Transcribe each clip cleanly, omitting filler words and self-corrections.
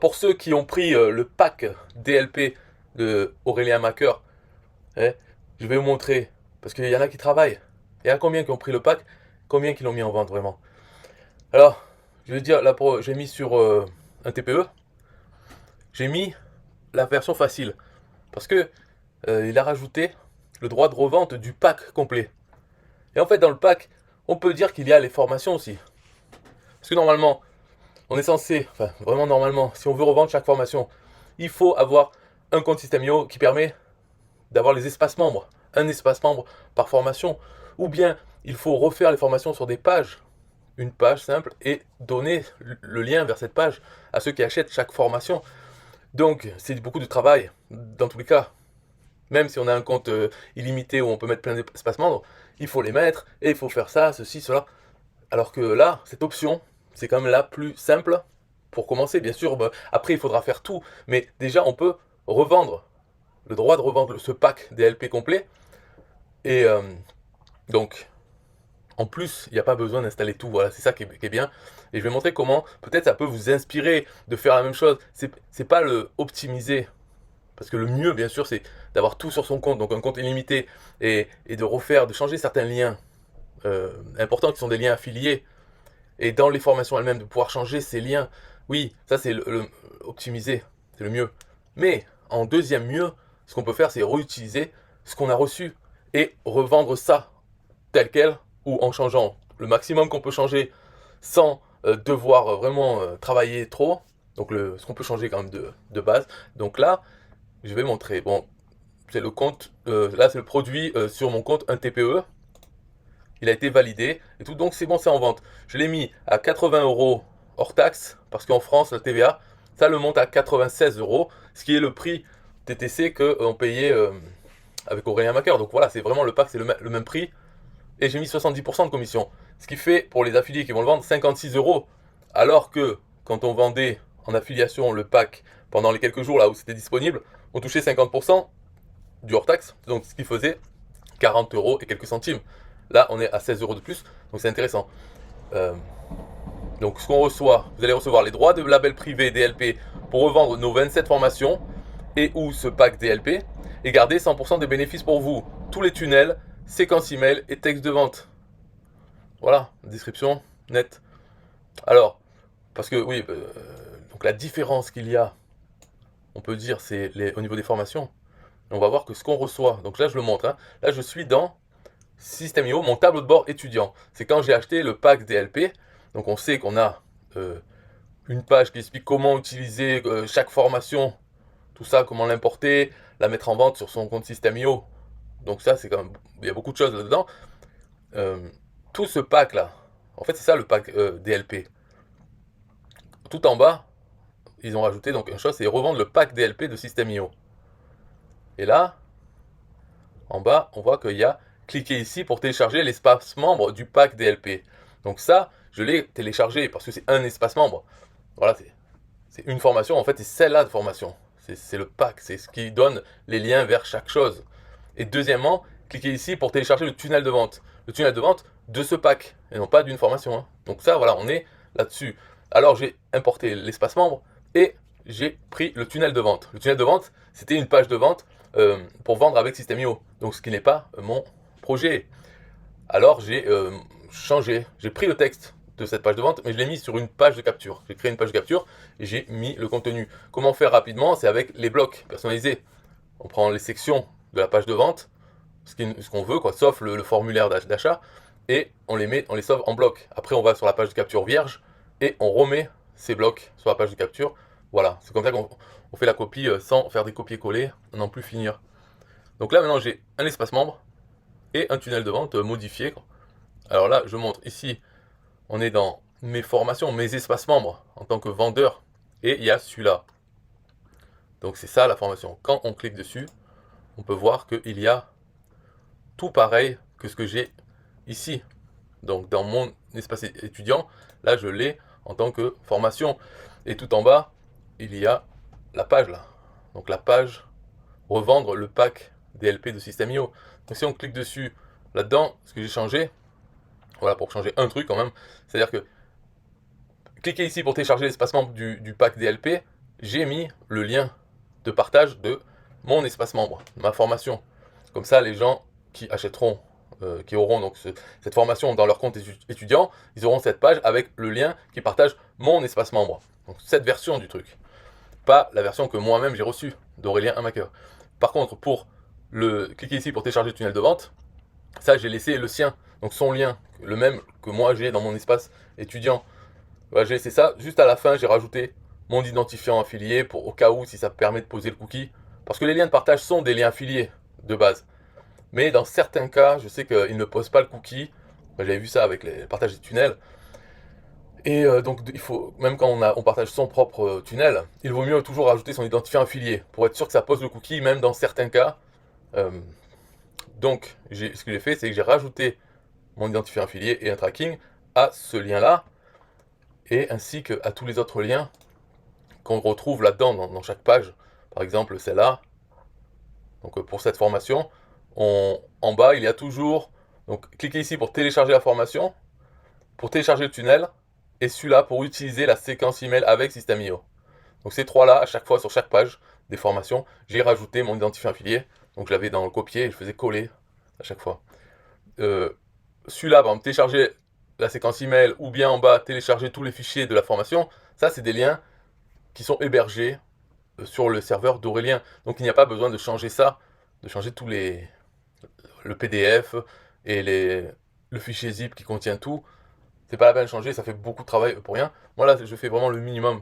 pour ceux qui ont pris le pack DLP de Aurélien Macker, hein, je vais vous montrer. Parce qu'il y en a qui travaillent. Il y en a combien qui ont pris le pack? Combien qui l'ont mis en vente vraiment? Alors, je vais dire, là, j'ai mis sur un TPE, j'ai mis la version facile. Parce que il a rajouté le droit de revente du pack complet. Et en fait, dans le pack, on peut dire qu'il y a les formations aussi. Parce que normalement, on est censé, enfin vraiment normalement, si on veut revendre chaque formation, il faut avoir un compte System.io qui permet d'avoir les espaces membres. Un espace membre par formation. Ou bien, il faut refaire les formations sur des pages. Une page simple et donner le lien vers cette page à ceux qui achètent chaque formation. Donc, c'est beaucoup de travail dans tous les cas. Même si on a un compte illimité où on peut mettre plein d'espaces membres, il faut les mettre et il faut faire ça, ceci, cela. Alors que là, cette option, c'est quand même la plus simple pour commencer. Bien sûr, bah, après, il faudra faire tout. Mais déjà, on peut revendre, le droit de revendre ce pack DLP complet. Et donc, en plus, il n'y a pas besoin d'installer tout. Voilà, c'est ça qui est bien. Et je vais montrer comment, peut-être, ça peut vous inspirer de faire la même chose. C'est pas le optimiser. Parce que le mieux, bien sûr, c'est d'avoir tout sur son compte, donc un compte illimité, et de refaire, de changer certains liens importants qui sont des liens affiliés. Et dans les formations elles-mêmes, de pouvoir changer ces liens. Oui, ça c'est optimiser, c'est le mieux. Mais en deuxième mieux, ce qu'on peut faire, c'est réutiliser ce qu'on a reçu et revendre ça tel quel ou en changeant le maximum qu'on peut changer sans devoir vraiment travailler trop. Donc ce qu'on peut changer quand même de base. Donc là, je vais montrer. Bon, c'est le compte, là c'est le produit sur mon compte, un TPE. Il a été validé et tout, donc c'est bon, c'est en vente. Je l'ai mis à 80 euros hors taxe, parce qu'en France, la TVA, ça le monte à 96 euros, ce qui est le prix TTC qu'on payait avec Aurélien Macker. Donc voilà, c'est vraiment le pack, c'est le même prix. Et j'ai mis 70% de commission. Ce qui fait, pour les affiliés qui vont le vendre, 56 euros. Alors que quand on vendait en affiliation le pack pendant les quelques jours là où c'était disponible, on touchait 50% du hors taxe. Donc ce qui faisait 40 euros et quelques centimes. Là, on est à 16 euros de plus, donc c'est intéressant. Euh, donc, ce qu'on reçoit, vous allez recevoir les droits de label privé DLP pour revendre nos 27 formations et ou ce pack DLP et garder 100% des bénéfices pour vous. Tous les tunnels, séquences email et texte de vente. Voilà, description nette. Alors, parce que oui, donc la différence qu'il y a, on peut dire, c'est au niveau des formations. On va voir que ce qu'on reçoit, donc là je le montre, hein. Là je suis dans System.io, mon tableau de bord étudiant. C'est quand j'ai acheté le pack DLP. Donc on sait qu'on a une page qui explique comment utiliser chaque formation, tout ça, comment l'importer, la mettre en vente sur son compte System.io. Donc ça, c'est quand même, il y a beaucoup de choses là-dedans. Euh, tout ce pack là, en fait c'est ça le pack DLP. Tout en bas, ils ont rajouté donc une chose, c'est revendre le pack DLP de System.io. Et là, en bas, on voit qu'il y a cliquez ici pour télécharger l'espace membre du pack DLP. Donc ça, je l'ai téléchargé parce que c'est un espace membre. Voilà, c'est une formation. En fait, c'est celle-là de formation. C'est le pack, c'est ce qui donne les liens vers chaque chose. Et deuxièmement, cliquez ici pour télécharger le tunnel de vente. Le tunnel de vente de ce pack, et non pas d'une formation, hein. Donc ça, voilà, on est là-dessus. Alors j'ai importé l'espace membre et j'ai pris le tunnel de vente. Le tunnel de vente, c'était une page de vente pour vendre avec System.io. Donc ce qui n'est pas mon projet. Alors j'ai changé, j'ai pris le texte de cette page de vente, mais je l'ai mis sur une page de capture. J'ai créé une page de capture et j'ai mis le contenu. Comment faire rapidement? C'est avec les blocs personnalisés. On prend les sections de la page de vente, ce qu'on veut, quoi, sauf le formulaire d'achat, et on les sauve en bloc. Après, on va sur la page de capture vierge et on remet ces blocs sur la page de capture. Voilà, c'est comme ça qu'on fait la copie sans faire des copier-coller, n'en plus finir. Donc là, maintenant, j'ai un espace membre et un tunnel de vente modifié. Alors là, je montre ici, on est dans mes formations, mes espaces membres en tant que vendeur, et il y a celui-là. Donc c'est ça la formation. Quand on clique dessus, on peut voir qu'il y a tout pareil que ce que j'ai ici. Donc dans mon espace étudiant, là je l'ai en tant que formation. Et tout en bas, il y a la page là. Donc la page revendre le pack DLP de System.io. Donc si on clique dessus, là-dedans, ce que j'ai changé, voilà, pour changer un truc quand même, c'est-à-dire que cliquez ici pour télécharger l'espace membre du pack DLP. j'ai mis le lien de partage de mon espace membre, ma formation. Comme ça, les gens qui achèteront, qui auront donc cette formation dans leur compte étudiant, ils auront cette page avec le lien qui partage mon espace membre. Donc cette version du truc. Pas la version que moi-même j'ai reçue d'Aurélien Amaker. Par contre, pour cliquez ici pour télécharger le tunnel de vente, ça j'ai laissé le sien, donc son lien, le même que moi j'ai dans mon espace étudiant. Voilà, j'ai laissé ça. Juste à la fin, j'ai rajouté mon identifiant affilié pour au cas où si ça permet de poser le cookie. Parce que les liens de partage sont des liens affiliés de base. Mais dans certains cas, je sais qu'ils ne posent pas le cookie. J'avais vu ça avec les partages des tunnels. Et donc, il faut, même quand on partage son propre tunnel, il vaut mieux toujours rajouter son identifiant affilié pour être sûr que ça pose le cookie, même dans certains cas. Euh, donc, ce que j'ai fait, c'est que j'ai rajouté mon identifiant affilié et un tracking à ce lien-là, et ainsi qu'à tous les autres liens qu'on retrouve là-dedans, dans chaque page. Par exemple, celle-là. Donc, pour cette formation, en bas, il y a toujours... Donc, cliquez ici pour télécharger la formation, pour télécharger le tunnel, et celui-là pour utiliser la séquence email avec System.io. Donc ces trois-là, à chaque fois, sur chaque page des formations, j'ai rajouté mon identifiant affilié. Donc je l'avais dans le copier et je faisais coller à chaque fois. Celui-là, par exemple, télécharger la séquence email ou bien en bas, télécharger tous les fichiers de la formation, ça, c'est des liens qui sont hébergés sur le serveur d'Aurélien. Donc il n'y a pas besoin de changer ça, de changer le PDF et le fichier zip qui contient tout. C'est pas la peine de changer, ça fait beaucoup de travail pour rien. Moi là, je fais vraiment le minimum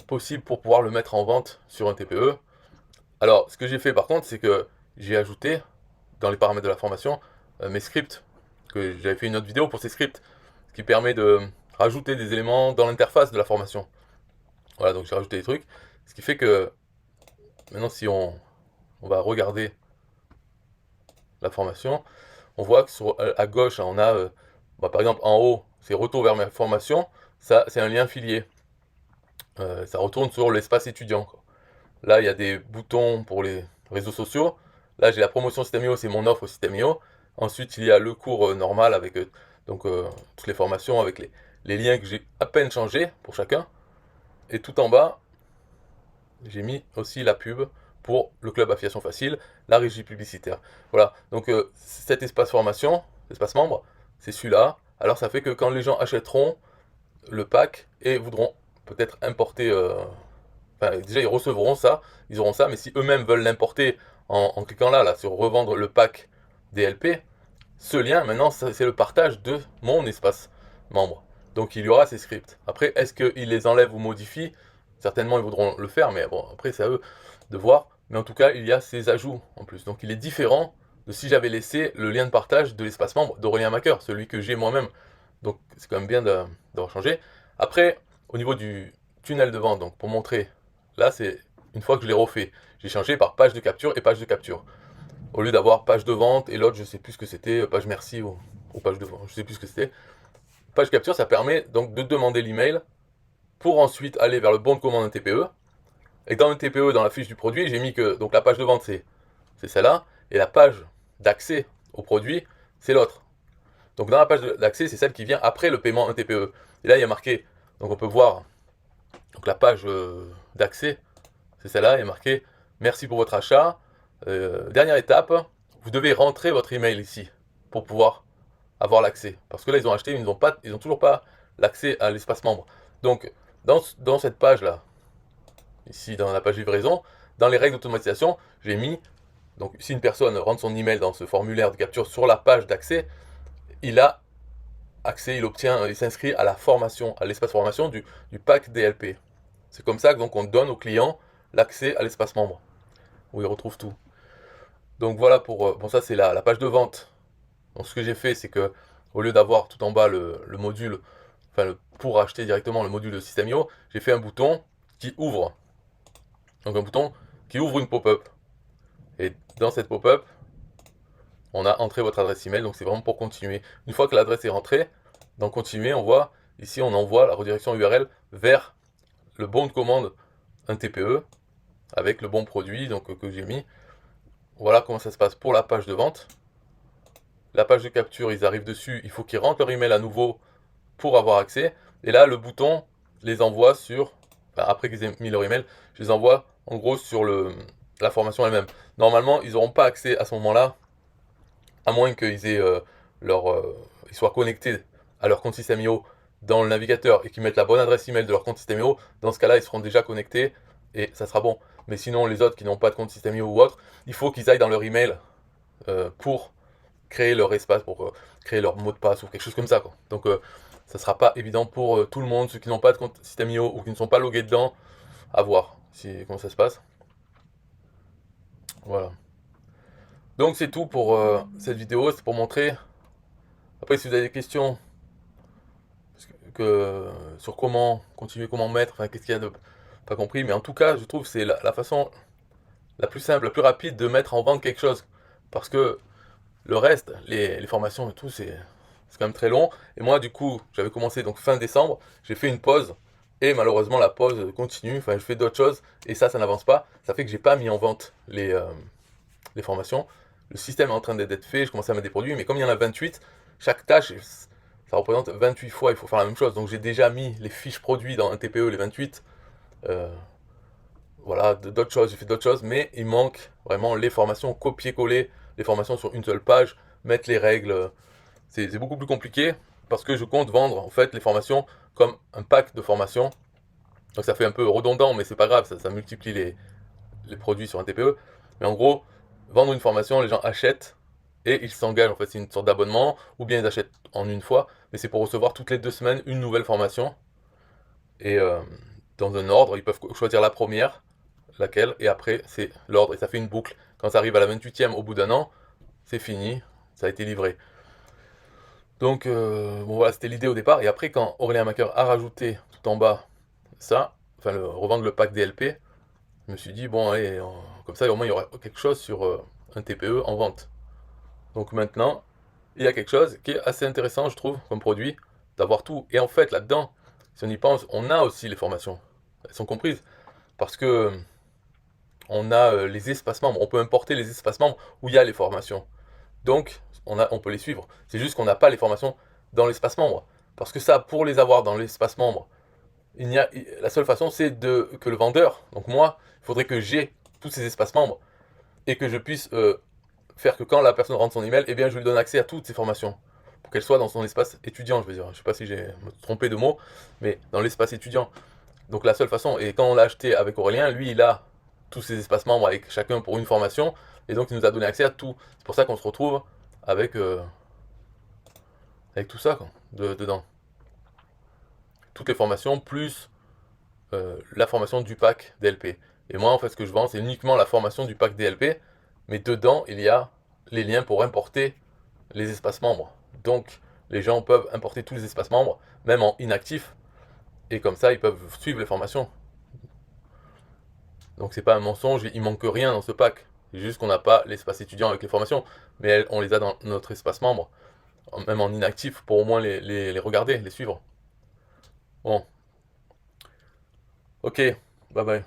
possible pour pouvoir le mettre en vente sur un TPE. Alors, ce que j'ai fait par contre, c'est que j'ai ajouté dans les paramètres de la formation mes scripts, que j'avais fait une autre vidéo pour ces scripts, ce qui permet de rajouter des éléments dans l'interface de la formation. Voilà, donc j'ai rajouté des trucs, ce qui fait que maintenant si on va regarder la formation, on voit que à gauche, on a, par exemple en haut, c'est retour vers ma formation, ça c'est un lien affilié. Ça retourne sur l'espace étudiant, quoi. Là, il y a des boutons pour les réseaux sociaux. Là, j'ai la promotion System.io, c'est mon offre System.io. Ensuite, il y a le cours normal avec toutes les formations, avec les liens que j'ai à peine changés pour chacun. Et tout en bas, j'ai mis aussi la pub pour le club affiliation facile, la régie publicitaire. Voilà, donc cet espace formation, espace membre, c'est celui-là. Alors ça fait que quand les gens achèteront le pack et voudront peut-être importer... Enfin, déjà, ils recevront ça, ils auront ça, mais si eux-mêmes veulent l'importer en cliquant là, sur revendre le pack DLP, ce lien, maintenant, c'est le partage de mon espace membre. Donc, il y aura ces scripts. Après, est-ce qu'ils les enlèvent ou modifient? Certainement, ils voudront le faire, mais bon, après, c'est à eux de voir. Mais en tout cas, il y a ces ajouts en plus. Donc, il est différent de si j'avais laissé le lien de partage de l'espace membre d'Aurélien Maker, celui que j'ai moi-même. Donc, c'est quand même bien d'avoir changé. Après, au niveau du tunnel de vente, donc pour montrer, là, c'est une fois que je l'ai refait, j'ai changé par page de capture et page de capture. Au lieu d'avoir page de vente et l'autre, je sais plus ce que c'était, page merci ou page de vente, je sais plus ce que c'était. Page capture, ça permet donc de demander l'email pour ensuite aller vers le bon de commande d'un TPE. Et dans le TPE, dans la fiche du produit, j'ai mis que donc la page de vente, c'est celle-là, et la page d'accès au produit, c'est l'autre. Donc dans la page d'accès, c'est celle qui vient après le paiement d'un TPE. Et là, il y a marqué, donc on peut voir, donc la page d'accès, c'est celle-là, il y a marqué merci pour votre achat. Dernière étape, vous devez rentrer votre email ici pour pouvoir avoir l'accès. Parce que là, ils ont acheté, ils n'ont toujours pas l'accès à l'espace membre. Donc, dans cette page-là, ici dans la page livraison, dans les règles d'automatisation, j'ai mis, donc si une personne rentre son email dans ce formulaire de capture sur la page d'accès, il a accès, il s'inscrit à la formation, à l'espace formation du pack DLP. C'est comme ça que donc on donne au client l'accès à l'espace membre, où il retrouve tout. Donc voilà pour bon, ça c'est la page de vente. Donc ce que j'ai fait, c'est que au lieu d'avoir tout en bas le module, pour acheter directement le module de System.io, j'ai fait un bouton qui ouvre. Donc un bouton qui ouvre une pop-up. Et dans cette pop-up, on a entré votre adresse email, donc c'est vraiment pour continuer. Une fois que l'adresse est rentrée, dans continuer, on voit ici on envoie la redirection URL vers le bon de commande, un TPE, avec le bon produit donc, que j'ai mis. Voilà comment ça se passe pour la page de vente. La page de capture, ils arrivent dessus, il faut qu'ils rentrent leur email à nouveau pour avoir accès. Et là, le bouton les envoie sur, après qu'ils aient mis leur email, je les envoie en gros sur la formation elle-même. Normalement, ils n'auront pas accès à ce moment-là, à moins qu'ils aient ils soient connectés à leur compte System.io dans le navigateur et qu'ils mettent la bonne adresse email de leur compte System.io. Dans ce cas-là, ils seront déjà connectés et ça sera bon. Mais sinon, les autres qui n'ont pas de compte System.io ou autre, il faut qu'ils aillent dans leur email pour créer leur espace, pour créer leur mot de passe ou quelque chose comme ça, quoi. Donc ça sera pas évident pour tout le monde, ceux qui n'ont pas de compte System.io ou qui ne sont pas logués dedans, à voir comment ça se passe. Voilà. Donc c'est tout pour cette vidéo, c'est pour montrer. Après, si vous avez des questions sur comment continuer, comment mettre, enfin qu'est-ce qu'il y a de pas compris, mais en tout cas, je trouve que c'est la façon la plus simple, la plus rapide de mettre en vente quelque chose. Parce que le reste, les formations et tout, c'est quand même très long. Et moi, du coup, j'avais commencé donc fin décembre, j'ai fait une pause. Et malheureusement, la pause continue. Enfin, je fais d'autres choses. Et ça n'avance pas. Ça fait que j'ai pas mis en vente les formations. Le système est en train d'être fait. Je commence à mettre des produits. Mais comme il y en a 28, chaque tâche, ça représente 28 fois. Il faut faire la même chose. Donc, j'ai déjà mis les fiches produits dans un TPE, les 28. Voilà, d'autres choses. J'ai fait d'autres choses. Mais il manque vraiment les formations, copier-coller les formations sur une seule page, mettre les règles. C'est beaucoup plus compliqué parce que je compte vendre en fait les formations comme un pack de formations. Donc ça fait un peu redondant, mais c'est pas grave, ça multiplie les produits sur un TPE. Mais en gros, vendre une formation, les gens achètent et ils s'engagent. En fait, c'est une sorte d'abonnement, ou bien ils achètent en une fois, mais c'est pour recevoir toutes les 2 semaines une nouvelle formation. Et dans un ordre, ils peuvent choisir la première, laquelle, et après c'est l'ordre, et ça fait une boucle. Quand ça arrive à la 28e au bout d'un an, c'est fini, ça a été livré. Donc, bon voilà, c'était l'idée au départ. Et après, quand Aurélien Macker a rajouté tout en bas ça, enfin, revendre le pack DLP, je me suis dit, bon, allez, comme ça, au moins, il y aura quelque chose sur un TPE en vente. Donc maintenant, il y a quelque chose qui est assez intéressant, je trouve, comme produit, d'avoir tout. Et en fait, là-dedans, si on y pense, on a aussi les formations. Elles sont comprises. Parce que on a les espaces membres. On peut importer les espaces membres où il y a les formations. Donc, on peut les suivre. C'est juste qu'on n'a pas les formations dans l'espace membre. Parce que ça, pour les avoir dans l'espace membre, la seule façon, c'est que le vendeur, donc moi, il faudrait que j'ai tous ces espaces membres et que je puisse faire que quand la personne rentre son email, eh bien, je lui donne accès à toutes ces formations pour qu'elles soient dans son espace étudiant, je veux dire. Je ne sais pas si j'ai me trompé de mots, mais dans l'espace étudiant. Donc la seule façon, et quand on l'a acheté avec Aurélien, lui, il a tous ces espaces membres avec chacun pour une formation, et donc il nous a donné accès à tout. C'est pour ça qu'on se retrouve avec, avec tout ça quoi, dedans. Toutes les formations, plus la formation du pack DLP. Et moi, en fait, ce que je vends, c'est uniquement la formation du pack DLP, mais dedans, il y a les liens pour importer les espaces membres. Donc, les gens peuvent importer tous les espaces membres, même en inactif, et comme ça, ils peuvent suivre les formations. Donc, c'est pas un mensonge, il manque rien dans ce pack. C'est juste qu'on n'a pas l'espace étudiant avec les formations, mais on les a dans notre espace membre, même en inactif, pour au moins les regarder, les suivre. Bon, ok, bye bye.